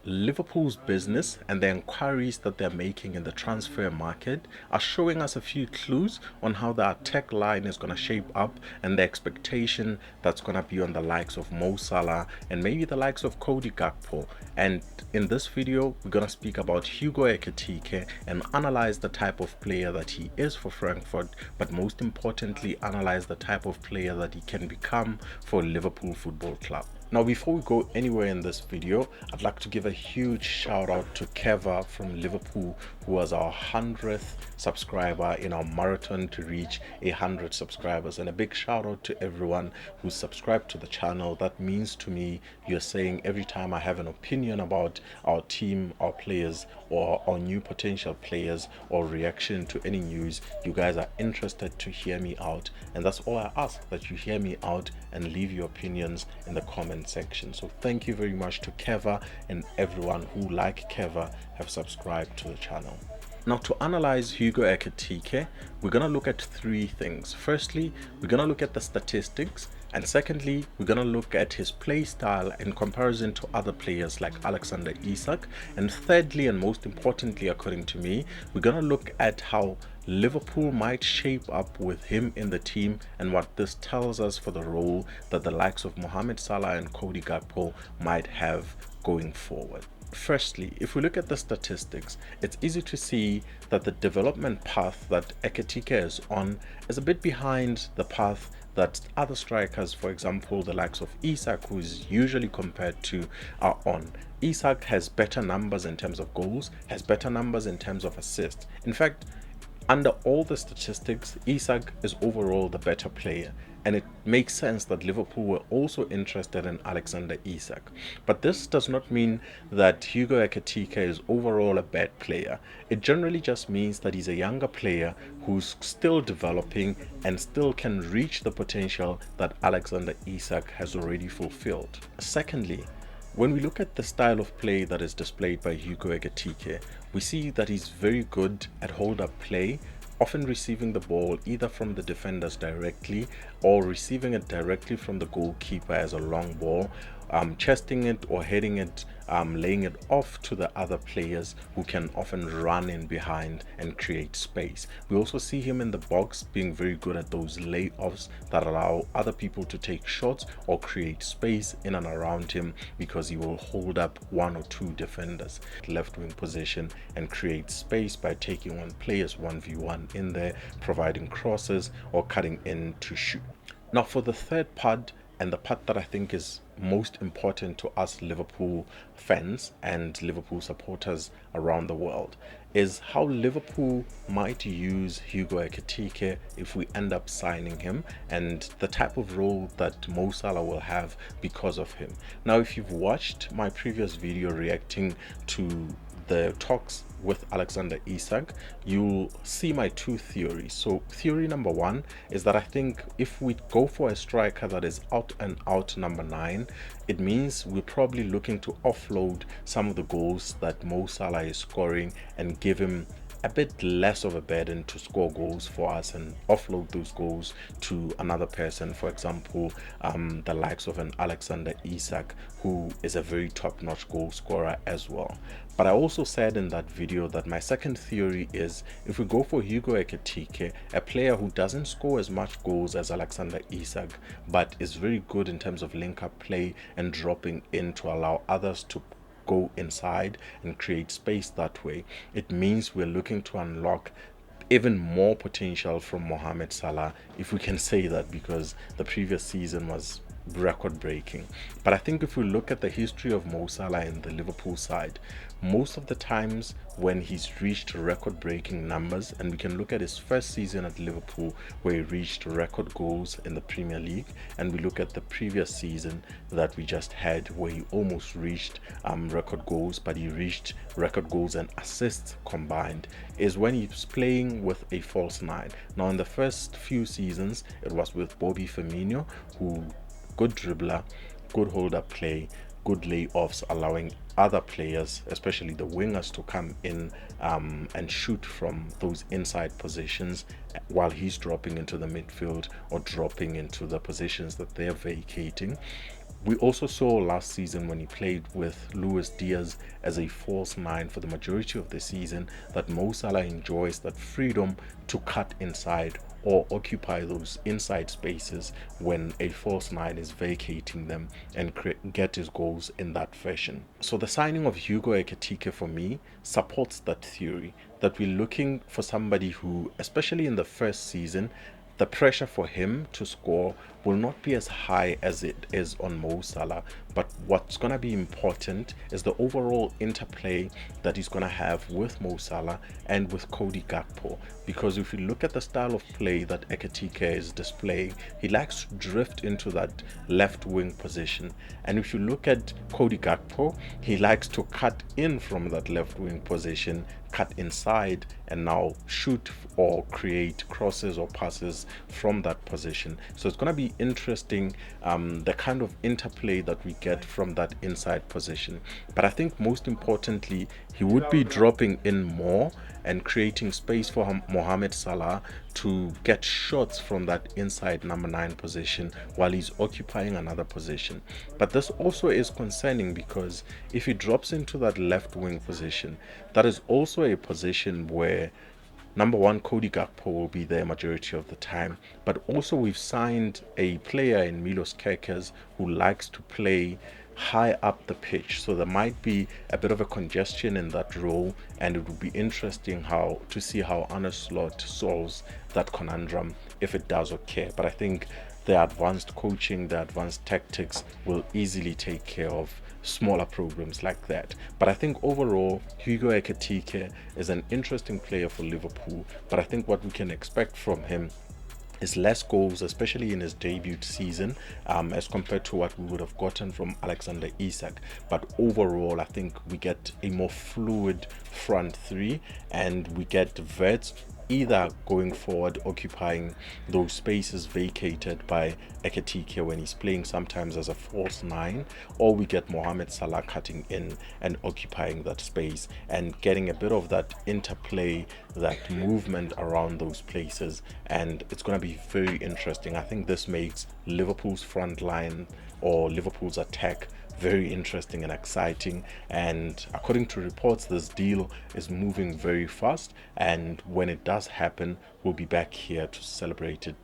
Liverpool's business and the inquiries that they're making in the transfer market are showing us a few clues on how the attack line is going to shape up and the expectation that's going to be on the likes of Mo Salah and maybe the likes of Cody Gakpo. And in this video, we're going to speak about Hugo Ekitike and analyze the type of player that he is for Frankfurt, but most importantly, analyze the type of player that he can become for Liverpool Football Club. Now, before we go anywhere in this video, I'd like to give a huge shout out to Keva from Liverpool, who was our 100th subscriber in our marathon to reach 100 subscribers. And a big shout out to everyone who's subscribed to the channel. That means to me, you're saying every time I have an opinion about our team, our players, or our new potential players, or reaction to any news, you guys are interested to hear me out. And that's all I ask, that you hear me out and leave your opinions in the comment section. So thank you very much to Keva and everyone who, like Keva, have subscribed to the channel. Now, to analyze Hugo Ekitike, we're going to look at three things. Firstly, we're going to look at the statistics, and secondly, we're going to look at his play style in comparison to other players like Alexander Isak, and thirdly, and most importantly according to me, we're going to look at how Liverpool might shape up with him in the team and what this tells us for the role that the likes of Mohamed Salah and Cody Gakpo might have going forward. Firstly, if we look at the statistics, it's easy to see that the development path that Ekitike is on is a bit behind the path that other strikers, for example, the likes of Isak, who is usually compared to, are on. Isak has better numbers in terms of goals, has better numbers in terms of assists. In fact, under all the statistics, Isak is overall the better player, and it makes sense that Liverpool were also interested in Alexander Isak. But this does not mean that Hugo Ekitike is overall a bad player. It generally just means that he's a younger player who's still developing and still can reach the potential that Alexander Isak has already fulfilled. Secondly, when we look at the style of play that is displayed by Hugo Ekitike, we see that he's very good at hold-up play, often receiving the ball either from the defenders directly or receiving it directly from the goalkeeper as a long ball, chesting it or heading it, laying it off to the other players who can often run in behind and create space. We also see him in the box being very good at those layoffs that allow other people to take shots or create space in and around him, because he will hold up one or two defenders left wing position and create space by taking on players 1v1 in there, providing crosses or cutting in to shoot. Now, for the third part, and the part that I think is most important to us Liverpool fans and Liverpool supporters around the world, is how Liverpool might use Hugo Ekitike if we end up signing him, and the type of role that Mo Salah will have because of him. Now, if you've watched my previous video reacting to the talks with Alexander Isak, you'll see my two theories. So theory number one is that I think if we go for a striker that is out and out number 9, it means we're probably looking to offload some of the goals that Mo Salah is scoring and give him a bit less of a burden to score goals for us and offload those goals to another person, for example, the likes of an Alexander Isak, who is a very top-notch goal scorer as well. But I also said in that video that my second theory is if we go for Hugo Ekitike, a player who doesn't score as much goals as Alexander Isak, but is very good in terms of link-up play and dropping in to allow others to go inside and create space that way, it means we're looking to unlock even more potential from Mohamed Salah, if we can say that, because the previous season was record breaking. But I think if we look at the history of Mo Salah in the Liverpool side, most of the times when he's reached record breaking numbers, and we can look at his first season at Liverpool where he reached record goals in the Premier League, and we look at the previous season that we just had where he almost reached record goals, but he reached record goals and assists combined, is when he's playing with a false 9. Now, in the first few seasons it was with Bobby Firmino, who good dribbler, good hold-up play, good layoffs, allowing other players, especially the wingers, to come in and shoot from those inside positions while he's dropping into the midfield or dropping into the positions that they're vacating. We also saw last season when he played with Luis Diaz as a false nine for the majority of the season that Mo Salah enjoys that freedom to cut inside or occupy those inside spaces when a false nine is vacating them and get his goals in that fashion. So the signing of Hugo Ekitike for me supports that theory that we're looking for somebody who, especially in the first season, the pressure for him to score will not be as high as it is on Mo Salah. But what's going to be important is the overall interplay that he's going to have with Mo Salah and with Cody Gakpo. Because if you look at the style of play that Ekitike is displaying, he likes to drift into that left wing position. And if you look at Cody Gakpo, he likes to cut in from that left wing position, cut inside, and now shoot or create crosses or passes from that position. So it's going to be interesting, the kind of interplay that we get from that inside position. But I think most importantly, he would be dropping in more and creating space for Mohamed Salah to get shots from that inside number 9 position while he's occupying another position. But this also is concerning because if he drops into that left wing position, that is also a position where number one, Cody Gakpo will be there majority of the time, but also we've signed a player in Milos Kerkez who likes to play high up the pitch, so there might be a bit of a congestion in that role, and it would be interesting how to see how Arne Slot solves that conundrum if it does occur. But I think the advanced coaching, the advanced tactics will easily take care of smaller programs like that. But I think overall, Hugo Ekitike is an interesting player for Liverpool, but I think what we can expect from him is less goals, especially in his debut season, as compared to what we would have gotten from Alexander Isak. But overall, I think we get a more fluid front three, and we get Verts either going forward occupying those spaces vacated by Ekitike when he's playing sometimes as a false 9, or we get Mohamed Salah cutting in and occupying that space and getting a bit of that interplay, that movement around those places, and it's going to be very interesting. I think this makes Liverpool's front line or Liverpool's attack very interesting and exciting, and according to reports, this deal is moving very fast, and when it does happen, we'll be back here to celebrate it.